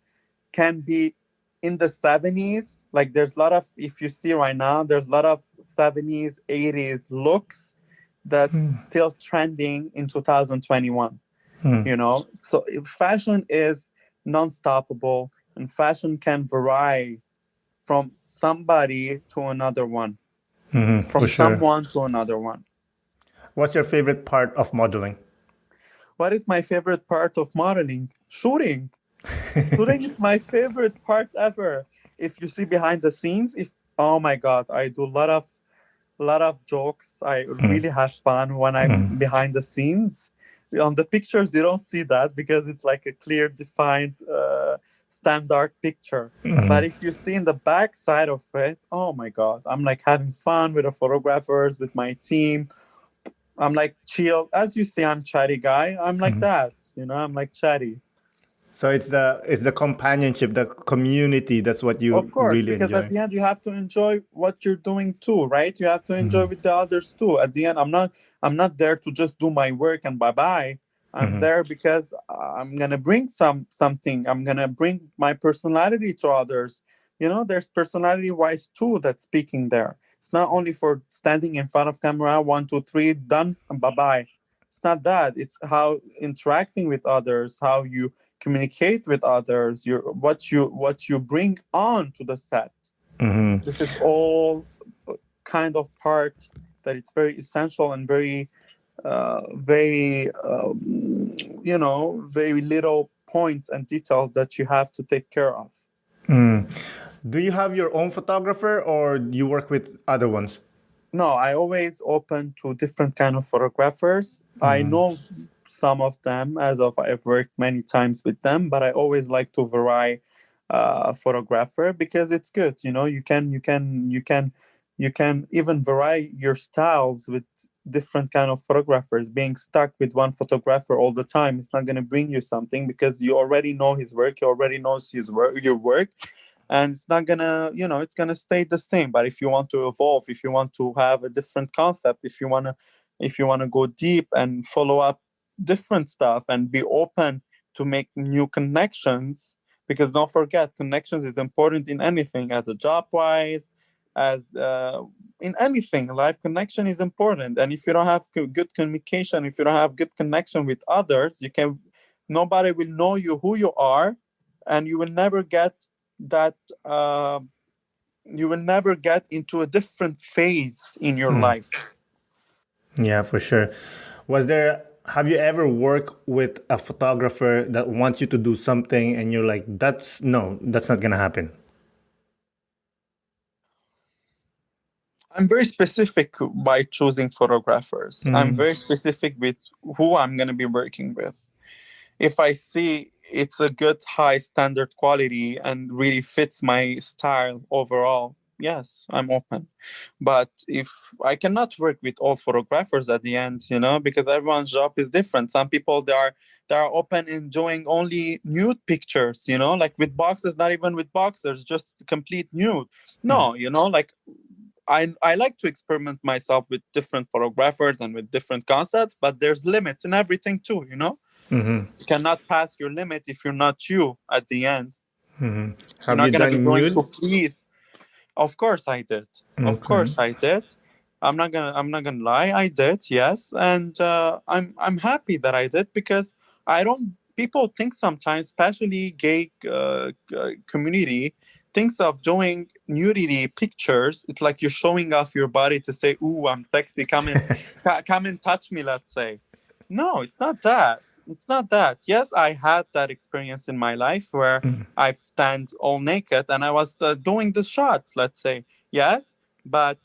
can be in the 70s. Like, there's a lot of, if you see right now, there's a lot of 70s, 80s looks that still trending in 2021. So fashion is non-stoppable, and fashion can vary from somebody to another one, For from sure. someone to another one. What's your favorite part of modeling? What is my favorite part of modeling? Shooting. Shooting is my favorite part ever. If you see behind the scenes, if oh my god, I do a lot of jokes. I really have fun when I'm behind the scenes. On the pictures, you don't see that because it's like a clear, defined, standard picture. But if you see in the back side of it, oh my god, I'm like having fun with the photographers, with my team. I'm like chill. As you see, I'm chatty guy. I'm like that. I'm like chatty. So it's the companionship, the community. That's what Of you course, really because at enjoy. the end you have to enjoy what you're doing too, right? You have to enjoy with the others too. At the end, I'm not there to just do my work and bye bye. I'm there because I'm gonna bring something. I'm gonna bring my personality to others. There's personality wise too that's speaking there. It's not only for standing in front of camera, one, two, three, done, and bye bye. It's not that. It's how interacting with others, how you communicate with others, what you bring on to the set. This is all kind of part that it's very essential, and very little points and details that you have to take care of. Mm. Do you have your own photographer or you work with other ones? No, I always open to different kind of photographers. I Mm. know some of them as of I've worked many times with them, but I always like to vary photographer because it's good. You know, you can even vary your styles with different kind of photographers. Being stuck with one photographer all the time, it's not going to bring you something because you already know his work. You already knows his work, your work, and it's not gonna, it's gonna stay the same. But if you want to evolve, if you want to have a different concept, if you want to go deep and follow up different stuff and be open to make new connections, because don't forget, connections is important in anything, as a job wise, as in anything life, connection is important. And if you don't have good communication, if you don't have good connection with others, you can nobody will know you who you are, and you will never get that uh, you will never get into a different phase in your Mm. life. Yeah, for sure. Have you ever worked with a photographer that wants you to do something and you're like, that's not gonna happen? I'm very specific by choosing photographers. I'm Mm. very specific with who I'm going to be working with. If I see it's a good high standard quality and really fits my style overall, yes, I'm open. But if I cannot work with all photographers at the end, because everyone's job is different. Some people they are open enjoying only nude pictures, like with boxes, not even with boxers, just complete nude. Mm. No, like I like to experiment myself with different photographers and with different concepts, but there's limits in everything too. Mm-hmm. You cannot pass your limit if you're not you at the end. Mm-hmm. You're Have you not gonna be done going to nude? please. Of course I did. Of Okay. course I did. I'm not gonna lie, I did, yes. And I'm happy that I did, because I don't people think sometimes, especially gay community, thinks of doing nudity pictures. It's like you're showing off your body to say, "Ooh, I'm sexy. Come and touch me." Let's say, no, it's not that. It's not that. Yes, I had that experience in my life where Mm. I've stand all naked and I was doing the shots. Let's say, yes, but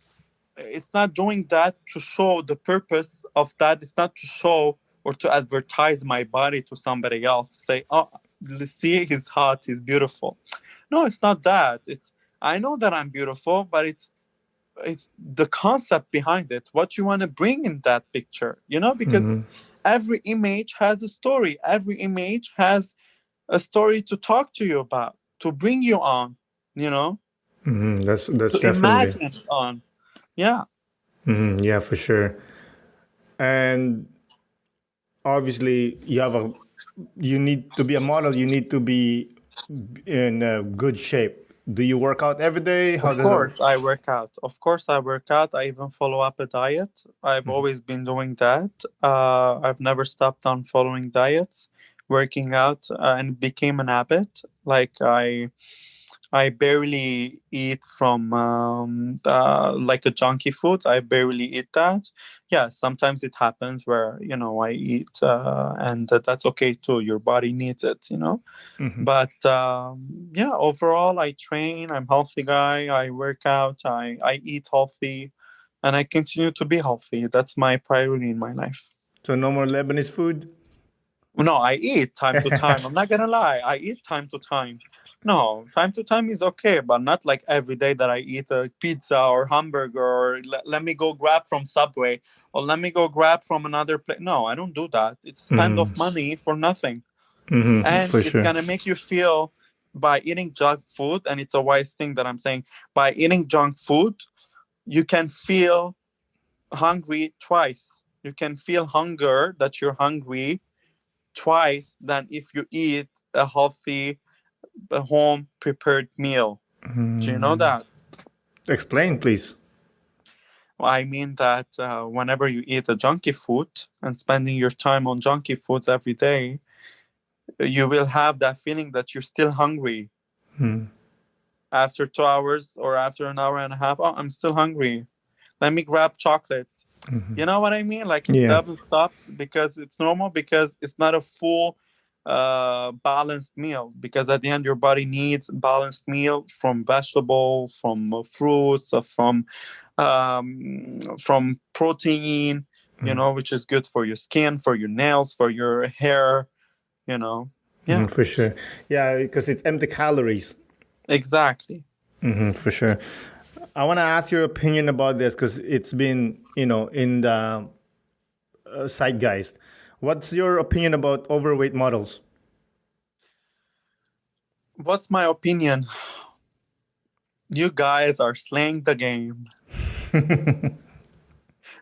it's not doing that to show the purpose of that. It's not to show or to advertise my body to somebody else. Say, oh, see, he's hot, he's beautiful. No, it's not that. It's I know that I'm beautiful, but it's the concept behind it. What you want to bring in that picture, because Mm-hmm. every image has a story. Every image has a story to talk to you about, to bring you on, you know, Mm-hmm. That's to definitely. imagine on. Yeah, Mm-hmm. Yeah, for sure. And obviously, you need to be a model. You need to be in good shape. Do you work out every day? How of does it? course I work out. Of course I work out. I even follow up a diet. I've always been doing that. I've never stopped on following diets, working out, and it became an habit. Like I barely eat from like a junky food. I barely eat that. Yeah, sometimes it happens where I eat, and that's okay too. Your body needs it. Mm-hmm. But yeah, overall, I train. I'm healthy guy. I work out. I eat healthy, and I continue to be healthy. That's my priority in my life. So no more Lebanese food. No, I eat time to time. I'm not gonna lie. I eat time to time. No, time to time is okay, but not like every day that I eat a pizza or hamburger, or let me go grab from Subway, or let me go grab from another place. No, I don't do that. It's a spend of Mm-hmm. money for nothing. Mm-hmm. And For it's sure. gonna make you feel, by eating junk food, and it's a wise thing that I'm saying, by eating junk food, you can feel hungry twice. You can feel hunger, that you're hungry twice, than if you eat a healthy, a home prepared meal. Do you know Mm. that? Explain, please. I mean that whenever you eat a junky food and spending your time on junky foods every day, you will have that feeling that you're still hungry Mm. after 2 hours or after an hour and a half. Oh, I'm still hungry. Let me grab chocolate. Mm-hmm. You know what I mean? Like, it Yeah. doesn't stop because it's normal, because it's not a full balanced meal, because at the end your body needs balanced meal from vegetable, from fruits, from protein, Mm, which is good for your skin, for your nails, for your hair, you know. Yeah, for sure. Yeah, because it's empty calories. exactly. For sure. I want to ask your opinion about this because it's been, in the zeitgeist. What's your opinion about overweight models? What's my opinion? You guys are slaying the game.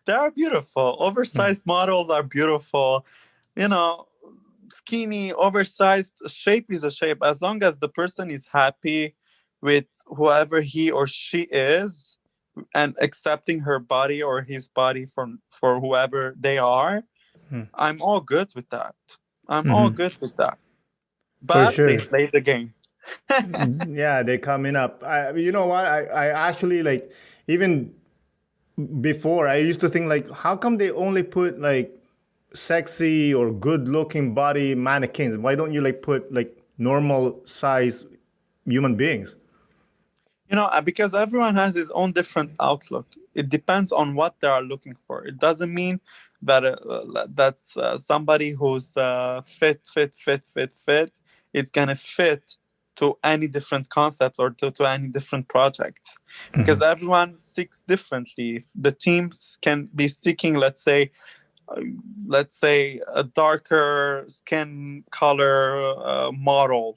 They are beautiful. Oversized models are beautiful. You know, skinny, oversized shape is a shape. As long as the person is happy with whoever he or she is and accepting her body or his body for whoever they are, I'm all good with that. I'm all good with that. For But they sure. play the game. Yeah, they're coming up. You know what? I actually like, even before, I used to think like, how come they only put like sexy or good looking body mannequins? Why don't you like put like normal size human beings? Because everyone has his own different outlook. It depends on what they are looking for. It doesn't mean that somebody who's fit, it's gonna fit to any different concepts or to any different projects, because everyone seeks differently. The teams can be seeking, uh, let's say, a darker skin color model.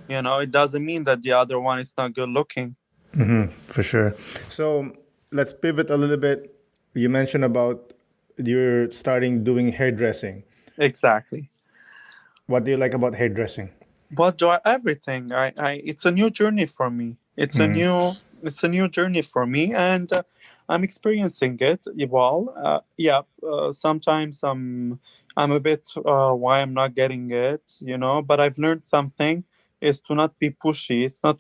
It doesn't mean that the other one is not good looking. For sure. So let's pivot a little bit. You mentioned about you're starting doing hairdressing. Exactly. What do you like about hairdressing? But do everything. It's a new journey for me. It's a new journey for me, and I'm experiencing it. Well, yeah. Sometimes I'm a bit why I'm not getting it. But I've learned something is to not be pushy. It's not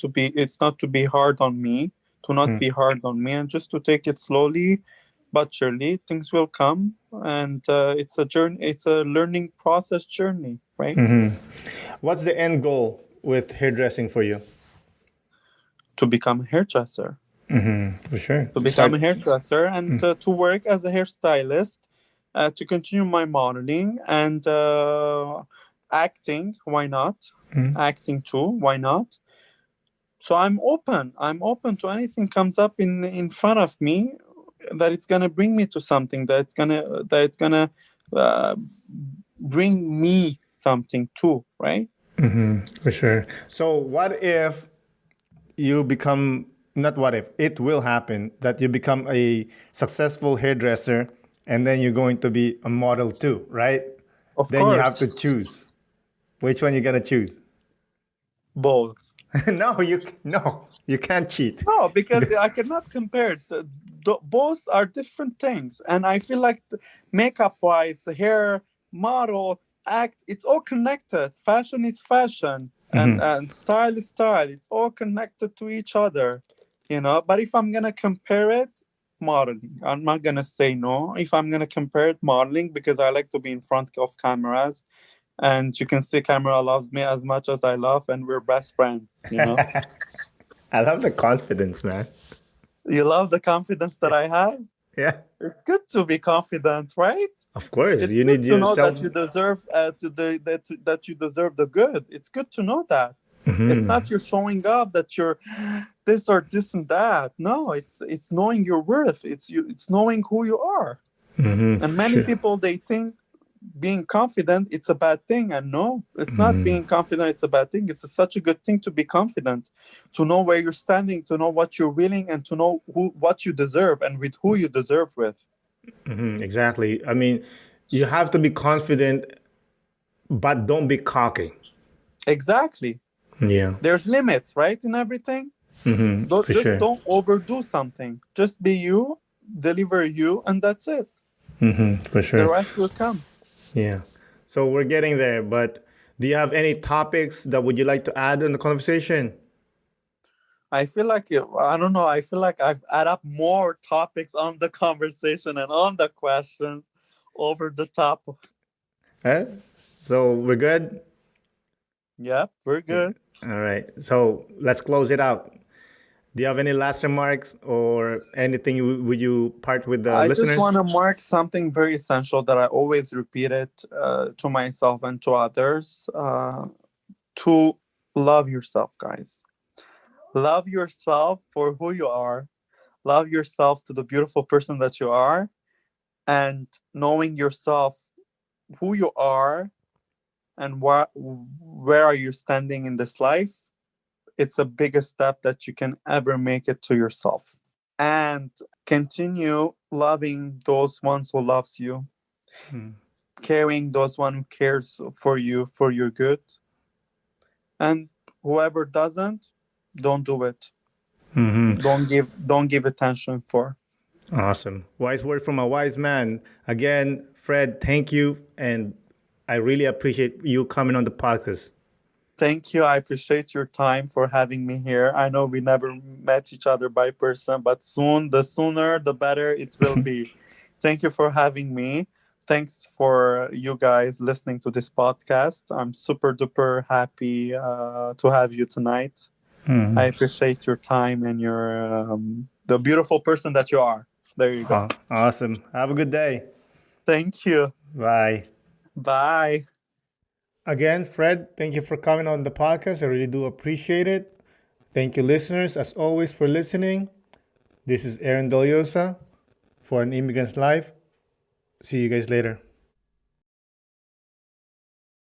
to be hard on me. To not be hard on me, and just to take it slowly, but surely things will come. And it's a journey. It's a learning process journey, right? What's the end goal with hairdressing for you? To become a hairdresser, For sure. to become Start. a hairdresser, and to work as a hairstylist, to continue my modeling and acting. Why not? Acting too. Why not? So I'm open. I'm open to anything comes up in front of me that it's gonna bring me to something. That it's gonna uh, bring me something too. Right? For sure. So what if you become, not what if, it will happen that you become a successful hairdresser and then you're going to be a model too, right? Of Then you have course, to choose. Which one you gonna choose? both. No, you can't cheat. No, because I cannot compare it. Both are different things, and I feel like makeup-wise, the hair, model, act, it's all connected. Fashion is fashion, and style is style. It's all connected to each other. But if I'm gonna compare it, modeling, I'm not gonna say no. If I'm gonna compare it, modeling, because I like to be in front of cameras, and you can see camera loves me as much as I love, and we're best friends. I love the confidence, man. You love the confidence that I have? Yeah, It's good to be confident, right? of course. It's You good need to know yourself. that you deserve that you deserve the good. It's good to know that. It's not you showing off that you're this or this and that. No, it's knowing your worth. It's knowing who you are. And For many sure. people, they think being confident it's a bad thing, and no, it's not. Being confident it's a bad thing. It's such a good thing to be confident, to know where you're standing, to know what you're willing, and to know what you deserve and with who you deserve with. Exactly. I mean, you have to be confident, but don't be cocky. Exactly. Yeah, There's limits, right, in everything. Don't for just sure. don't overdo something. Just be you, deliver you, and that's it. For The sure. rest will come. Yeah. So we're getting there, but do you have any topics that would you like to add in the conversation? I feel like I don't know. I feel like I've add up more topics on the conversation and on the questions over the top. Huh? So we're good? Yep, we're good. All right. So let's close it out. Do you have any last remarks or anything would you part with the I just listeners? want to mark something very essential that I always repeat it to myself and to others, to love yourself, guys. Love yourself for who you are. Love yourself to the beautiful person that you are. And knowing yourself, who you are, and where are you standing in this life, it's the biggest step that you can ever make it to yourself. And continue loving those ones who loves you, Hmm. caring those one who cares for you for your good, and whoever doesn't, don't do it. Hmm. Don't give attention for. Awesome. Wise word from a wise man. Again, Fred, thank you. And I really appreciate you coming on the podcast. Thank you. I appreciate your time for having me here. I know we never met each other by person, but soon, the sooner, the better it will be. Thank you for having me. Thanks for you guys listening to this podcast. I'm super duper happy to have you tonight. I appreciate your time and your the beautiful person that you are. There you go. Awesome. Have a good day. Thank you. Bye. Bye. Again, Fred, thank you for coming on the podcast. I really do appreciate it. Thank you, listeners, as always, for listening. This is Aaron Deliosa for An Immigrant's Life. See you guys later.